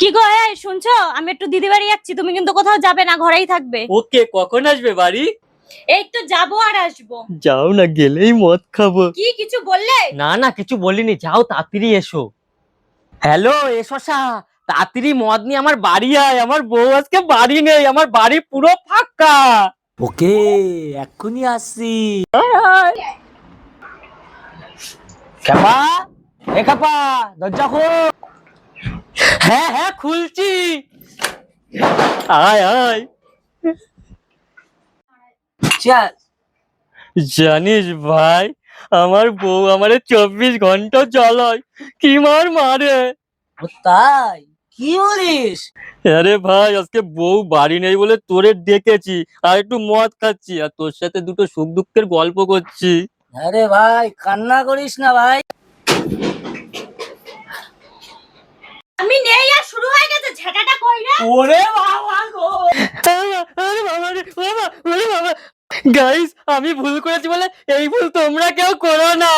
কি গো, এই শুনছো? আমি একটু দিদি বাড়ি যাচ্ছি, তুমি কিন্তু কোথাও যাবে না, ঘরেই থাকবে। ওকে, কখন আসবে বাড়ি? এই তো যাবো আর আসবো। যাও না, গেলেই মদ খাবো। কি কিছু বললে? না না, কিছু বলিনি, যাও তাড়াতাড়ি এসো। হ্যালো, শশা, তাড়াতাড়ি মদ নিয়ে আমার বাড়ি আয়। আমার বউ আজকে বাড়ি নেই, আমার বাড়ি পুরো ফাঁকা। ওকে, এক্ষুনি আসছি। খেপা, এ খেপা, দরজা খোল। হ্যাঁ হ্যাঁ, খুলছি। আয় আয়। চল। জানিস ভাই, আমার বউ আমারে 24 ঘন্টা জ্বালায়, কি মার মারে। ও তাই? কি বলিস? আরে ভাই, আজকে বউ বাড়ি নেই বলে তোরে ডেকেছি, আর একটু মদ খাচ্ছি, আর তোর সাথে দুটো সুখ দুঃখের গল্প করছি। আরে ভাই, কান্না করিস না ভাই। আমি নেই আর শুরু হয়ে গেছে, ঝেঁটাটা কই রে? ওরে বাবা গো। আরে বাবা রে, বাবা, ওরে বাবা। গাইস, আমি ভুল করেছি বলে এই ভুল তোমরা কেউ করো না।